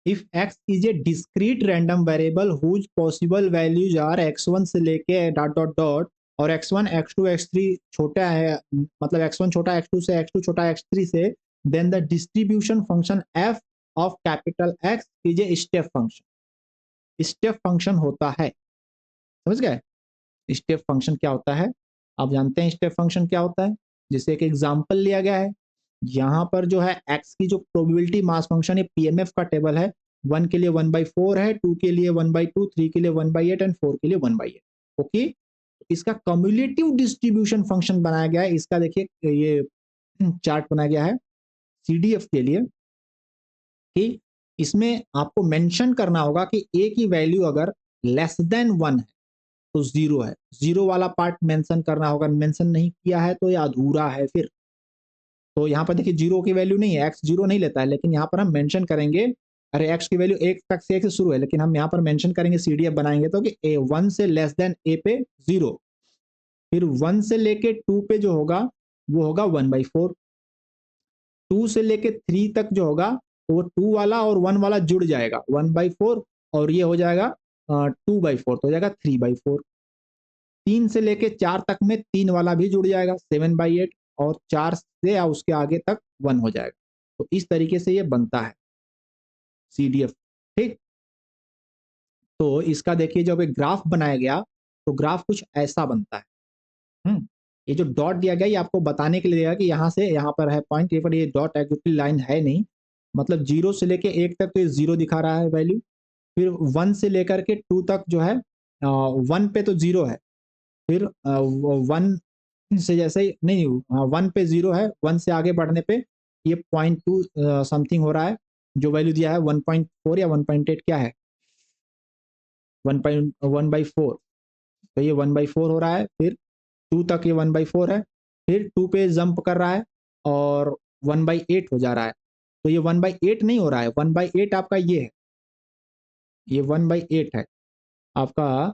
[SPEAKER 1] if X is a discrete random variable whose possible values are x1 से लेके डॉट डॉट डॉट, और x1 x2 x3 छोटा है, मतलब x1 छोटा x2 से, x2 छोटा x3 से, then the distribution function f of capital x is a step function. Step function होता है, समझ गए? स्टेप फंक्शन क्या होता है? आप जानते हैं स्टेप फंक्शन क्या होता है? जैसे एक एग्जांपल लिया गया है, यहाँ पर जो है x की जो प्रोबेबिलिटी मास फंक्शन है पीएमएफ का टेबल है, 1 के लिए 1/4 है, 2 के लिए 1/2, 3 के लिए 1/8 एंड 4 के लिए 1/8। ओके, इसका कम्युलेटिव डिस्ट्रीब्यूशन फंक्शन बनाया गया है। इसका देखिए ये चार्ट बनाया गया है सीडीएफ के लिए, कि इसमें आपको मेंशन करना होगा कि ए की वैल्यू अगर लेस देन 1 है तो जीरो है, जीरो वाला पार्ट मेंशन करना होगा, मेंशन नहीं किया है तो ये अधूरा है। फिर तो यहाँ पर देखिए जीरो की वैल्यू नहीं है, एक्स जीरो नहीं लेता है, लेकिन यहाँ पर हम मेंशन करेंगे, अरे एक्स की वैल्यू एक तक से, एक से शुरू है, लेकिन हम यहाँ पर मेंशन करेंगे सीडीएफ बनाएंगे तो कि ए 1 से लेस देन ए पे जीरो, फिर 1 से लेके 2 पे जो होगा वो होगा 1/4, 2 से लेके 3 तक जो होगा तो वो 2 वाला और 1 वाला जुड़ जाएगा 1/4, और ये हो जाएगा 2/4, तो हो जाएगा 3/4। 3 से लेके 4 तक में 3 वाला भी जुड़ जाएगा 7/8, और 4 से या उसके आगे तक 1 हो जाएगा। तो इस तरीके से ये बनता है सीडीएफ, ठीक। तो इसका देखिए जब एक ग्राफ बनाया गया तो ग्राफ कुछ ऐसा बनता है। ये जो डॉट दिया गया ये आपको बताने के लिए दिया कि यहाँ से यहाँ पर है पॉइंट, ये पर ये डॉट एक्चुअली लाइन है नहीं, मतलब 0 से लेके 1 तक तो ये 0 दिखा रहा है वैल्यू, फिर 1 से लेकर के 2 तक जो है 1 पे तो 0 है, फिर 1 से जैसे ही नहीं, 1 पे 0 है, 1 से आगे बढ़ने पे ये 0.2 समथिंग हो रहा है, जो वैल्यू दिया है 1.4 या 1.8 क्या है, 1/4, तो ये 1/4 हो रहा है, फिर 2 तक ये 1/4 है, फिर 2 पे जंप कर रहा है और 1/8 हो जा रहा है। तो ये 1/8 नहीं हो रहा है, 1/8 आपका ये है, ये 1/8 है आपका।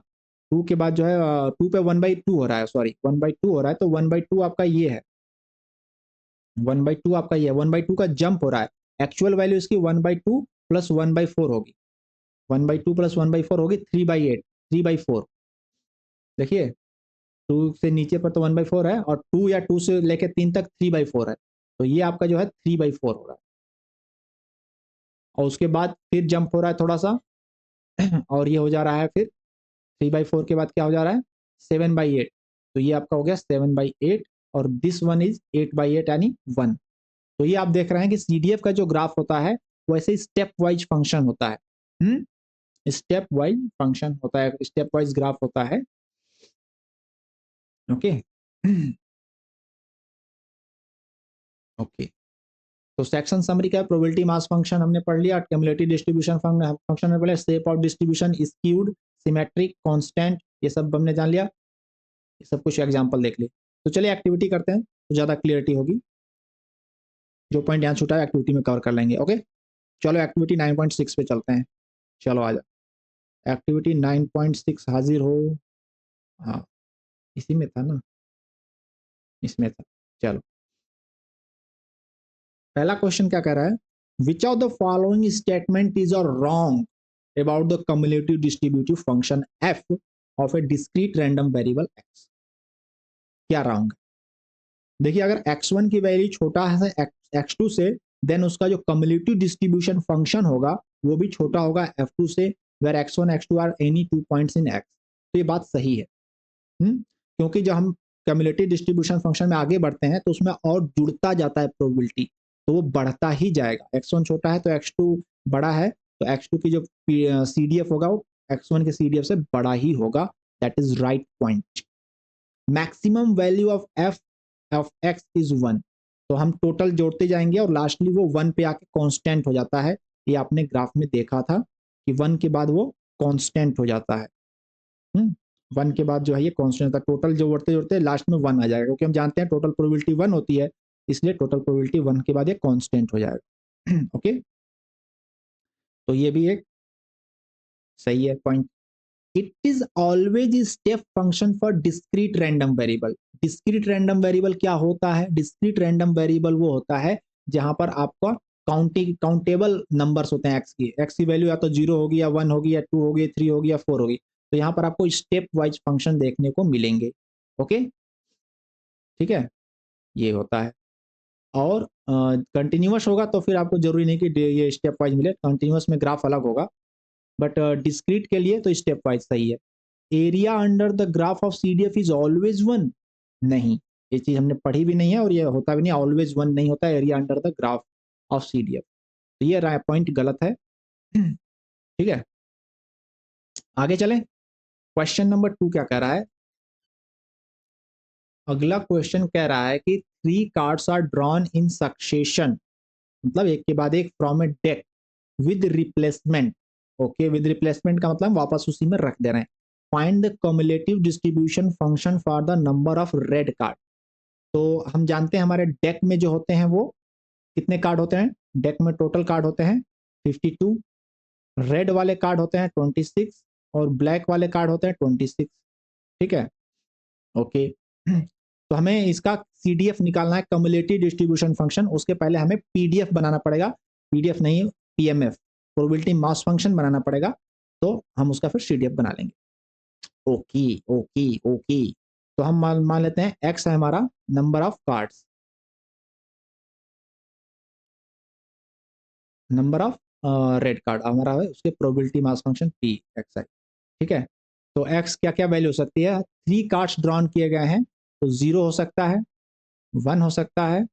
[SPEAKER 1] 2 के बाद जो है 2 पे 1/2 हो रहा है, सॉरी 1/2 हो रहा है, तो 1/2 आपका ये है, 1/2 आपका ये है, 1/2 का जंप हो रहा है। एक्चुअल वैल्यू इसकी 1/2 प्लस 1/4 होगी, 1/2 प्लस 1/4 होगी 3/8, 3/4। देखिए 2 से नीचे पर तो 1/4 है, और 2 या 2 से लेके 3 तक 3/4 है, तो ये आपका जो है 3/4 हो रहा है। और उसके बाद फिर जंप हो रहा है थोड़ा सा और ये हो जा रहा है फिर 3/4 के बाद क्या हो जा रहा है 7/8, तो ये आपका हो गया 7/8, और दिस वन इज 8/8 यानी 1। तो ये आप देख रहे हैं कि सीडीएफ का जो ग्राफ होता है वैसे ही स्टेप वाइज फंक्शन होता है, स्टेप वाइज फंक्शन होता है, स्टेप वाइज ग्राफ होता है। ओके ओके, तो सेक्शन समरी का प्रोबेबिलिटी मास फंक्शन हमने पढ़ लिया, क्यूमुलेटिव डिस्ट्रीब्यूशन फंक्शन में पढ़ा, shape of distribution, skewed, symmetric, constant, ये सब हमने जान लिया, ये सब कुछ एग्जांपल देख लिए। तो चलिए एक्टिविटी करते हैं तो ज़्यादा क्लियरिटी होगी, जो पॉइंट यहाँ छूटा है एक्टिविटी में कवर कर लेंगे। ओके, चलो एक्टिविटी 9.6 पे चलते हैं, चलो आ जाओ। एक्टिविटी 9.6 हाजिर हो, हाँ इसी में था ना, इसमें था। चलो पहला क्वेश्चन क्या कह रहा है, विच of the following statement is a wrong about the cumulative distributive function F of A discrete random variable x. क्या रॉन्ग? देखिए अगर x1 की वैल्यू छोटा है x2 से, देन उसका जो कम्युलेटिव डिस्ट्रीब्यूशन फंक्शन होगा वो भी छोटा होगा f2 से, where x1 x2 are any 2 points in x। तो ये बात सही है। क्योंकि जब हम कम्युलेटिव डिस्ट्रीब्यूशन फंक्शन में आगे बढ़ते हैं तो उसमें और जुड़ता जाता है प्रोबेबिलिटी, तो वो बढ़ता ही जाएगा। x1 छोटा है तो x2 बड़ा है, तो x2 की जो CDF होगा वो x1 के CDF से बड़ा ही होगा। That is right point. Maximum value of F of X is 1। तो हम टोटल जोड़ते जाएंगे और लास्टली वो 1 पे आके कांस्टेंट हो जाता है। ये आपने ग्राफ में देखा था कि 1 के बाद वो कांस्टेंट हो जाता है। 1 के बाद जो है ये कांस्टेंट होता है। टोटल जोड़ते जोड़ते लास्ट में 1 आ जाएगा, क्योंकि हम जानते हैं टोटल प्रोबेबिलिटी 1 होती है, इसलिए टोटल प्रोबेबिलिटी 1 के बाद ये कांस्टेंट हो जाएगा। ओके, तो ये भी एक सही है point. It is always step function for discrete random variable. Discrete random variable क्या होता है? डिस्क्रीट रैंडम वेरिएबल वो होता है जहां पर आपका काउंटेबल नंबर्स होते हैं। एक्स की वैल्यू या तो 0 होगी या 1 होगी या 2 होगी 3 होगी या 4 होगी। तो यहाँ पर आपको स्टेप वाइज फंक्शन देखने को मिलेंगे। ओके, ठीक है, ये होता है। और कंटिन्यूअस होगा तो फिर आपको जरूरी नहीं कि ये स्टेप वाइज मिले, कंटिन्यूअस में ग्राफ अलग होगा, बट डिस्क्रीट के लिए तो स्टेप वाइज सही है। Area under the graph of CDF is always 1, नहीं, ये चीज हमने पढ़ी भी नहीं है और ये होता भी नहीं, ऑलवेज 1 नहीं होता area under the graph of CDF। तो ये पॉइंट गलत है। ठीक है, आगे चलें। क्वेश्चन नंबर 2 क्या कह रहा है? अगला क्वेश्चन कह रहा है कि 3 cards are drawn in succession, मतलब एक के बाद एक, from a deck with replacement. Okay, with replacement का मतलब वापस उसी में रख दे रहे हैं। Find the cumulative distribution function for the number of red card. तो हम जानते हैं हमारे डेक में जो होते हैं वो कितने कार्ड होते हैं? डेक में टोटल कार्ड होते हैं 52, रेड वाले कार्ड होते हैं 26 और ब्लैक वाले कार्ड होते हैं 26। ठीक है, ओके। तो हमें इसका CDF निकालना है, कम्युलेटिव डिस्ट्रीब्यूशन फंक्शन। उसके पहले हमें PDF बनाना पड़ेगा, PDF नहीं PMF, प्रोबेबिलिटी मास फंक्शन बनाना पड़ेगा। तो हम उसका फिर CDF बना लेंगे। ओके ओके ओके, तो हम मान लेते हैं एक्स है हमारा number of cards, number of red card हमारा है, उसके probability mass function P x है। ठीक है, तो एक्स क्या क्या वैल्यू हो सकती है? 3 कार्ड्स ड्रॉन किए गए हैं, तो 0 हो सकता है, 1 हो सकता है,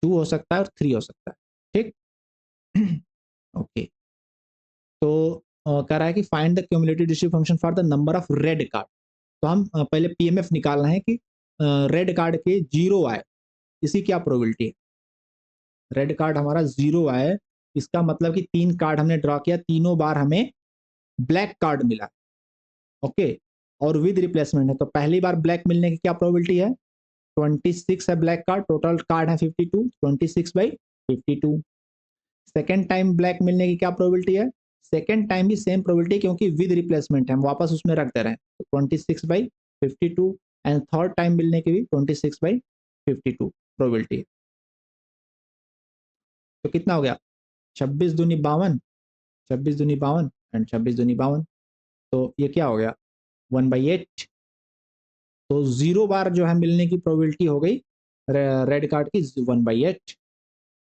[SPEAKER 1] 2 हो सकता है और 3 हो सकता है। ठीक। ओके, तो कह रहा है कि find the cumulative distribution function for the number of red card. तो हम पहले PMF निकालना है कि रेड कार्ड के 0 आए, इसकी क्या प्रोबेबिलिटी है? रेड कार्ड हमारा 0 आए, इसका मतलब कि 3 कार्ड हमने ड्रॉ किया, तीनों बार हमें ब्लैक कार्ड मिला। ओके, और विद रिप्लेसमेंट है, तो पहली बार ब्लैक मिलने की क्या प्रोबेबिलिटी है? 26 है ब्लैक कार्ड, टोटल कार्ड है 52, 26/52। सेकेंड टाइम ब्लैक मिलने की क्या प्रोबेबिलिटी है? सेकेंड टाइम भी सेम प्रोबेबिलिटी, क्योंकि विद रिप्लेसमेंट है, हम वापस उसमें रख दे रहे हैं, तो 26/52। एंड थर्ड टाइम मिलने की भी 26/52 प्रोबेबिलिटी। तो कितना हो गया? 26 दूनी 52, 26 दूनी 52 एंड 26 दूनी 52। तो ये क्या हो गया? 1/8। तो 0 बार जो है मिलने की प्रोबेबिलिटी हो गई रेड कार्ड की 1/8।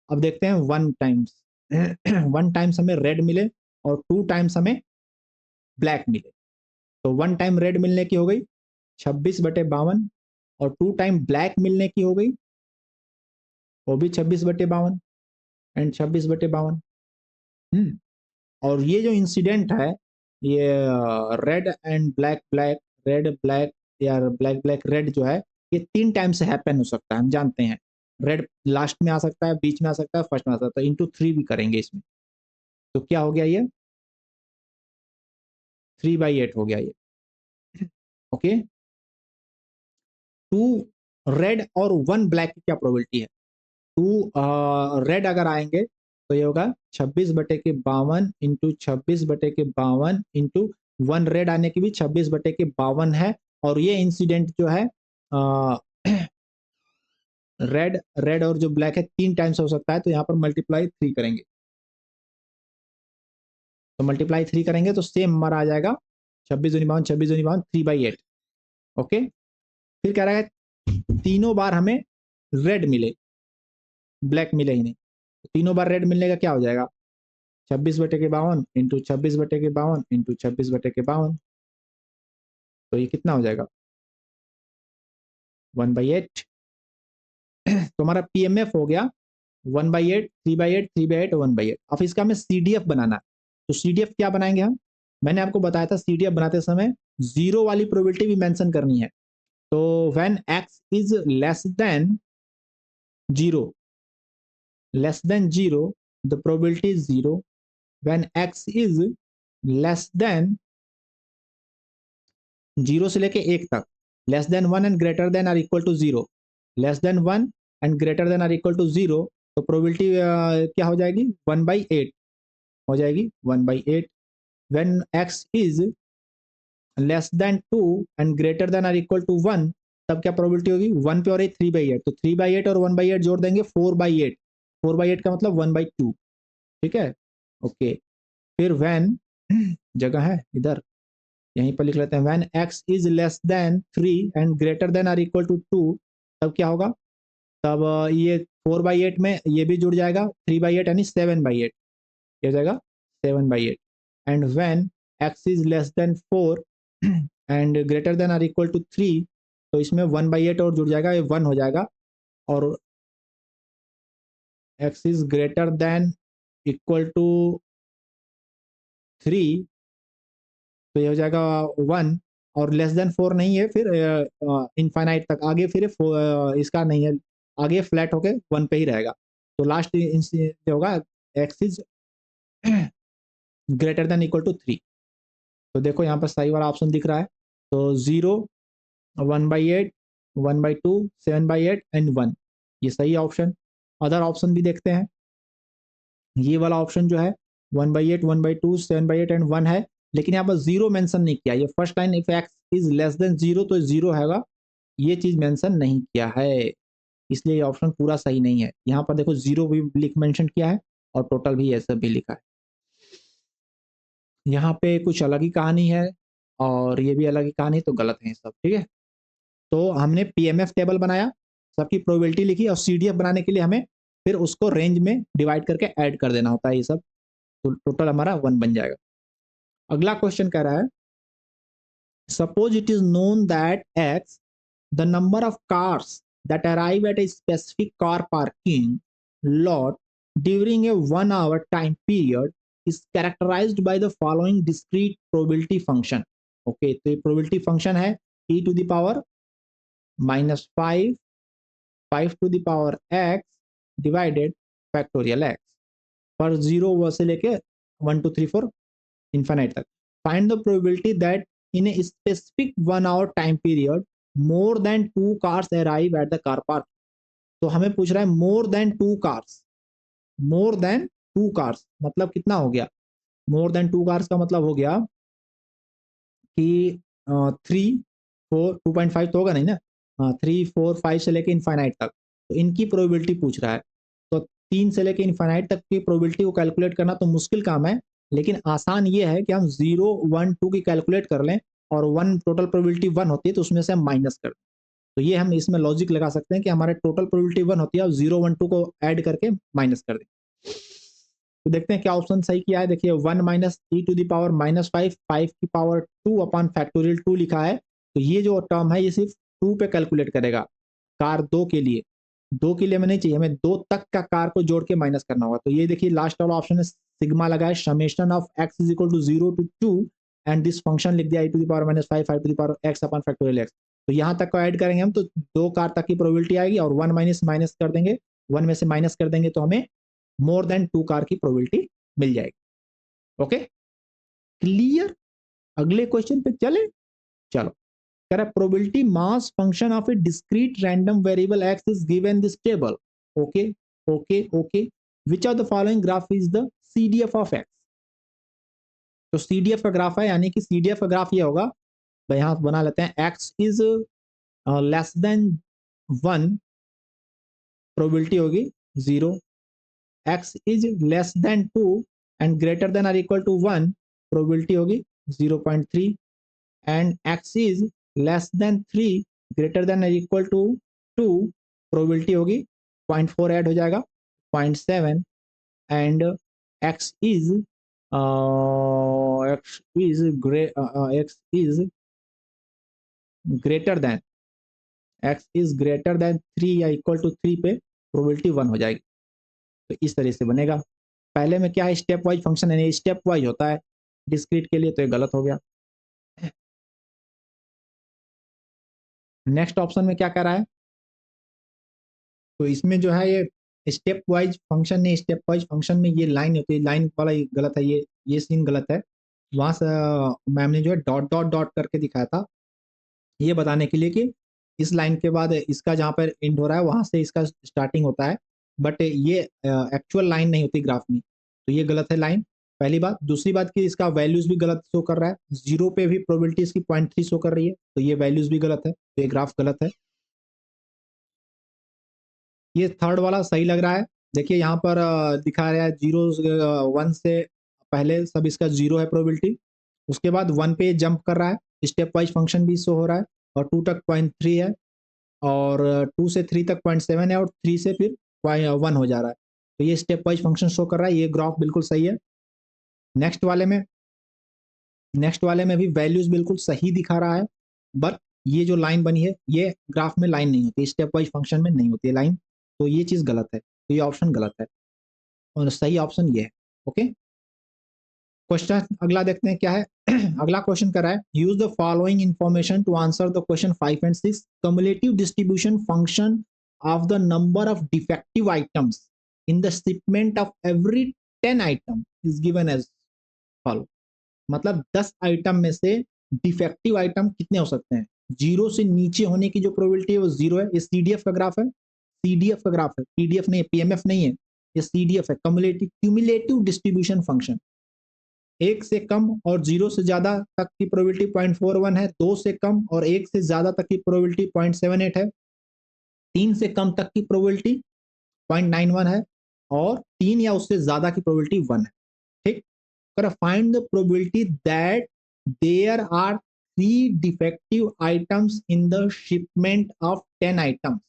[SPEAKER 1] अब देखते हैं 1 टाइम्स। 1 टाइम्स हमें रेड मिले और 2 टाइम्स हमें ब्लैक मिले। तो 1 टाइम रेड मिलने की हो गई 26/52 और 2 टाइम ब्लैक मिलने की हो गई वो भी 26/52 एंड 26/52। और ये जो इंसिडेंट है, ये red and black black, red black या ब्लैक ब्लैक रेड जो है, ये 3 टाइम से हैपन हो सकता है, हम जानते हैं। रेड लास्ट में आ सकता है, बीच में आ सकता है, फर्स्ट में आ सकता है, इंटू 3 भी करेंगे इसमें। तो क्या हो गया ये? 3/8 हो गया ये। ओके, 2 रेड और 1 ब्लैक की क्या प्रोबेबिलिटी है? 2 रेड अगर आएंगे तो ये होगा 26/52 इंटू 26/52 इंटू 1 रेड आने की भी 26/52 है। और ये इंसिडेंट जो है रेड रेड और जो ब्लैक है 3 टाइम्स हो सकता है, तो यहाँ पर मल्टीप्लाई 3 करेंगे। तो मल्टीप्लाई 3 करेंगे तो सेम हमारा आ जाएगा 26×52 3/8। ओके, फिर कह रहा है तीनों बार हमें रेड मिले, ब्लैक मिले ही नहीं। तीनों बार रेड मिलने का क्या हो जाएगा, 26/52 इंटू 26/52 इंटू 26/52, तो ये कितना हो जाएगा 1/8। तो हमारा पीएमएफ हो गया 1/8 3/8 3/8 1/8। अब इसका हमें सीडीएफ बनाना है। तो सीडीएफ क्या बनाएंगे हम, मैंने आपको बताया था सीडीएफ बनाते समय जीरो वाली प्रोबेबिलिटी भी मेंशन करनी है। तो when x is less than zero the probability is zero. When x is less than zero से लेके एक तक, less than 1 and greater than or equal to zero, less than 1 and greater than or equal to zero, तो प्रोबेबिलिटी क्या हो जाएगी 1/8 हो जाएगी 1/8। When x is less than 2 and greater than or equal to 1, तब क्या प्रोबेबिलिटी होगी 1 पे और 8 3/8, तो 3/8 और 1/8 जोड़ देंगे 4/8, 4/8 का मतलब 1/2। ठीक है, ओके। फिर व्हेन जगह है इधर, यहीं पर लिख लेते हैं, when x is less than 3 and greater than or equal to 2, तब क्या होगा, तब ये 4/8 में ये भी जुड़ जाएगा 3/8 यानी 7/8, क्या हो जाएगा 7/8। And when x is less than 4 and greater than or equal to 3, तो इसमें 1/8 और जुड़ जाएगा, ये 1 हो जाएगा। और x is greater than equal to 3, तो ये हो जाएगा 1। और लेस देन 4 नहीं है, फिर इनफाइनाइट तक आगे, फिर इसका नहीं है, आगे फ्लैट होके 1 पे ही रहेगा। तो लास्ट जो होगा x is greater than equal to 3। तो देखो यहाँ पर सही वाला ऑप्शन दिख रहा है। तो 0 1/8 1/2 7/8 एंड 1, ये सही ऑप्शन। अदर ऑप्शन भी देखते हैं। ये वाला ऑप्शन जो है 1/8 1/2 7/8 एंड 1 है, लेकिन यहाँ पर जीरो मेंशन नहीं किया। ये first line if X is less than zero, तो जीरो हैगा, ये चीज मेंशन नहीं किया है, इसलिए ये ऑप्शन पूरा सही नहीं है। यहाँ पर देखो जीरो भी लिख मेंशन किया है और टोटल भी ऐसा भी लिखा है। यहाँ पे कुछ अलग ही कहानी है और ये भी अलग ही कहानी, तो गलत है सब। ठीक है, तो हमने पीएमएफ टेबल बनाया, सबकी प्रोबेबिलिटी लिखी, और सीडीएफ बनाने के लिए हमें फिर उसको रेंज में डिवाइड करके ऐड कर देना होता है ये सब, तो टोटल हमारा 1 बन जाएगा। अगला क्वेश्चन कह रहा है, suppose it is known that x the number of cars that arrive at a specific car parking lot during a 1 hour time period is characterized by the following discrete probability function. Okay, तो ये probability function है e to the power -5 5 to the power x divided factorial x पर 0 से लेके 1 2 3 4 infinite तक. Find the probability that in a specific 1 hour time period more than 2 cars arrive at the car park. तो हमें पूछ रहा है more than 2 cars, more than 2 cars मतलब कितना हो गया, मोर देन 2 कार्स का मतलब हो गया कि 3 4 2.5 तो होगा नहीं ना, 3 4 5 से लेके इनफाइनाइट तक, तो इनकी प्रोबेबिलिटी पूछ रहा है। तो 3 से लेके इनफाइनाइट तक की प्रोबेबिलिटी को कैलकुलेट करना तो मुश्किल काम है, लेकिन आसान ये है कि हम 0 1 2 की कैलकुलेट कर लें और 1 टोटल प्रोबेबिलिटी 1 होती है तो उसमें से हम माइनस कर दें। तो ये हम इसमें लॉजिक लगा सकते हैं कि हमारे टोटल प्रोबेबिलिटी 1 होती है और 0 1 2 को ऐड करके माइनस कर दें। तो देखते हैं क्या ऑप्शन सही किया है। देखिए 1 minus e to the power -5 5 की पावर 2 अपॉन फैक्टोरियल 2 लिखा है, तो ये जो टर्म है ये सिर्फ 2 पे कैलकुलेट करेगा, कार 2 के लिए, 2 के लिए हमें नहीं चाहिए, हमें 2 तक का कार को जोड़ के माइनस करना होगा। तो ये देखिए लास्ट वाला ऑप्शन है सिग्मा लगा है, summation of X is equal to 0 to 2 and this function लिख दिया e to the power -5 5 to the power X upon factorial X. तो यहाँ तक को ऐड करेंगे हम तो 2 कार तक की प्रोबेबिलिटी आएगी और 1 माइनस माइनस कर देंगे, 1 में से माइनस कर देंगे तो हमें मोर देन 2 कार की प्रोबेबिलिटी मिल जाएगी। ओके क्लियर, अगले क्वेश्चन पे चले। चलो कह रहा है probability mass function of A discrete random variable x is given this table. Okay okay okay, which of the following graph is the CDF of x. तो CDF का ग्राफ है, यानी कि CDF का ग्राफ ये होगा, भाई यहाँ बना लेते हैं, x is less than 1 probability होगी 0, x is less than 2 and greater than or equal to 1 probability होगी 0.3, and x is less than 3 greater than or equal to 2 probability होगी 0.4 ऐड हो जाएगा 0.7, and x is x is greater than x is greater than 3 या इक्वल टू 3 पे प्रोबेबिलिटी 1 हो जाएगी। तो इस तरह से बनेगा। पहले में क्या है, स्टेप वाइज फंक्शन है, स्टेप वाइज होता है डिस्क्रीट के लिए, तो ये गलत हो गया। नेक्स्ट ऑप्शन में क्या कह रहा है, तो इसमें जो है ये स्टेप वाइज फंक्शन नहीं, स्टेप वाइज फंक्शन में ये लाइन होती है, लाइन वाला ये गलत है, ये सीन गलत है। वहां से मैम ने जो है डॉट डॉट डॉट करके दिखाया था, ये बताने के लिए कि इस लाइन के बाद इसका जहाँ पर एंड हो रहा है वहां से इसका स्टार्टिंग होता है, बट ये एक्चुअल लाइन नहीं होती ग्राफ में, तो ये गलत है लाइन, पहली बात। दूसरी बात कि इसका वैल्यूज भी गलत शो कर रहा है, 0 पे भी प्रोबेबिलिटी इसकी 0.3 शो कर रही है, तो ये वैल्यूज भी गलत है, तो ये ग्राफ गलत है। ये थर्ड वाला सही लग रहा है, देखिए यहाँ पर दिखा रहा है 0 1 से पहले सब इसका 0 है प्रोबेबिलिटी, उसके बाद 1 पे जंप कर रहा है, स्टेप वाइज फंक्शन भी शो हो रहा है, और 2 तक 0.3 है, और 2 से 3 तक 0.7 है, और 3 से फिर 1 हो जा रहा है, तो ये स्टेप वाइज फंक्शन शो कर रहा है, ये ग्राफ बिल्कुल सही है। नेक्स्ट वाले में भी वैल्यूज बिल्कुल सही दिखा रहा है, बट ये जो लाइन बनी है ये ग्राफ में लाइन नहीं होती, स्टेप वाइज फंक्शन में नहीं होती है लाइन, तो ये चीज गलत है, तो ये ऑप्शन गलत है, और सही ऑप्शन ये है। ओके, क्वेश्चन अगला देखते हैं क्या है। अगला क्वेश्चन कर रहा है, use the following information to answer the question 5 and 6, cumulative distribution function of the number of defective items in the shipment of every 10 item is given as follow. मतलब 10 आइटम में से डिफेक्टिव आइटम कितने हो सकते हैं, 0 से नीचे होने की जो प्रोबेबिलिटी है वो 0 है। ये CDF का ग्राफ है, CDF का ग्राफ है, PDF नहीं है, PMF नहीं है, ये CDF है, क्यूमुलेटिव डिस्ट्रीब्यूशन फंक्शन। 1 से कम और 0 से ज्यादा तक की प्रोबेबिलिटी 0.41 है, 2 से कम और 1 से ज्यादा तक की प्रोबेबिलिटी 0.78 है, 3 से कम तक की प्रोबेबिलिटी 0.91 है, और 3 या उससे ज्यादा की प्रोबेबिलिटी 1 है। ठीक, find the probability that there are 3 defective items in the shipment of 10 items.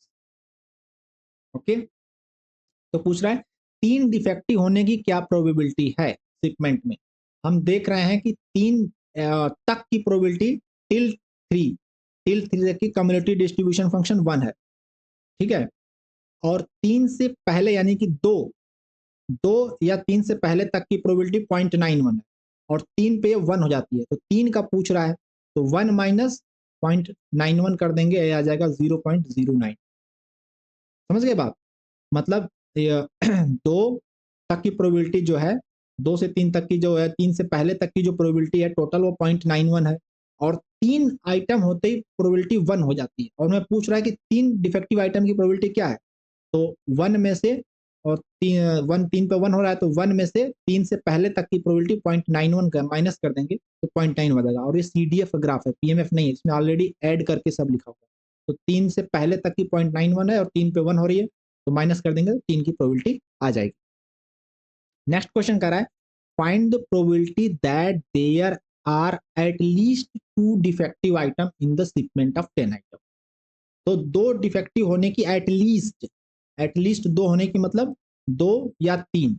[SPEAKER 1] Okay, तो पूछ रहा है 3 डिफेक्टिव होने की क्या प्रोबेबिलिटी है शिपमेंट में। हम देख रहे हैं कि 3 तक की प्रोबेबिलिटी टिल 3 तक की कम्युलेटिव डिस्ट्रीब्यूशन फंक्शन 1 है, ठीक है, और 3 से पहले यानी कि 2 या 3 से पहले तक की प्रोबेबिलिटी 0.91 है, और 3 पे 1 हो जाती है, तो 3 का पूछ रहा है, तो 1 माइनस 0.91 कर देंगे, ये आ जाएगा 0.09। समझ गए बात, मतलब 2 तक की प्रोबेबिलिटी जो है, 2 से 3 तक की जो है, 3 से पहले तक की जो प्रोबेबिलिटी है टोटल वो 0.91 है, और 3 आइटम होते ही प्रोबेबिलिटी 1 हो जाती है, और मैं पूछ रहा है कि 3 डिफेक्टिव आइटम की प्रोबेबिलिटी क्या है, तो 1 में से, और 3 पे 1 हो रहा है, तो 1 में से 3 से पहले तक की प्रोबेबिलिटी 0.91 का माइनस कर देंगे तो 0.9 बनेगा, और ये CDF ग्राफ है, PMF नहीं है, इसमें ऑलरेडी ऐड करके सब लिखा हुआ है, तो 3 से पहले तक की 0.91 है, और 3 पे 1 हो रही है, तो माइनस कर देंगे तो 3 की प्रोबेबिलिटी आ जाएगी। नेक्स्ट क्वेश्चन कर रहा है, find the probability that there are at least 2 defective item in the shipment of 10 item. तो 2 डिफेक्टिव होने की एटलीस्ट 2 होने की मतलब 2 या 3,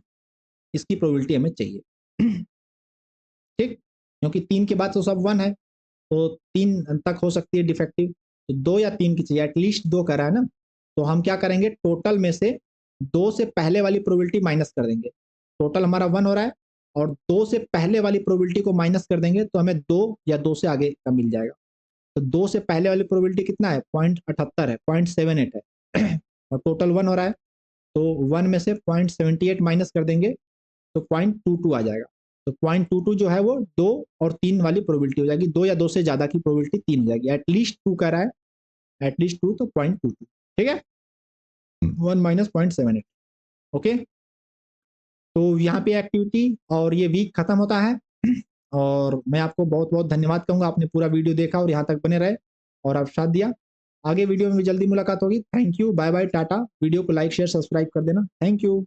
[SPEAKER 1] इसकी प्रोबेबिलिटी हमें चाहिए। ठीक, क्योंकि 3 के बाद तो सब 1 है, तो 3 तक हो सकती है डिफेक्टिव, तो 2 या 3 की चाहिए, एटलीस्ट 2 कर रहा है ना, तो हम क्या करेंगे, टोटल में से 2 से पहले वाली प्रोबेबिलिटी माइनस कर देंगे, टोटल हमारा 1 हो रहा है, और 2 से पहले वाली प्रोबेबिलिटी को माइनस कर देंगे तो हमें 2 या 2 से आगे का मिल जाएगा। तो 2 से पहले वाली प्रोबेबिलिटी कितना है, 0.78 है, 0.78 है, और टोटल 1 हो रहा है, तो 1 में से 0.78 माइनस कर देंगे तो 0.22 आ जाएगा, तो 0.22 जो है वो 2 और 3 वाली प्रोबेबिलिटी हो जाएगी, 2 या 2 से ज्यादा की प्रोबेबिलिटी 3 हो जाएगी, एटलीस्ट 2 का रहा है, एटलीस्ट 2 तो 0.22, ठीक है, 1 माइनस 0.78। ओके, तो यहाँ पे एक्टिविटी और ये वीक खत्म होता है। और मैं आपको बहुत बहुत धन्यवाद कहूँगा, आपने पूरा वीडियो देखा और यहाँ तक बने रहे और आप साथ दिया। आगे वीडियो में भी जल्दी मुलाकात होगी। थैंक यू, बाय बाय, टाटा। वीडियो को लाइक शेयर सब्सक्राइब कर देना। Thank you.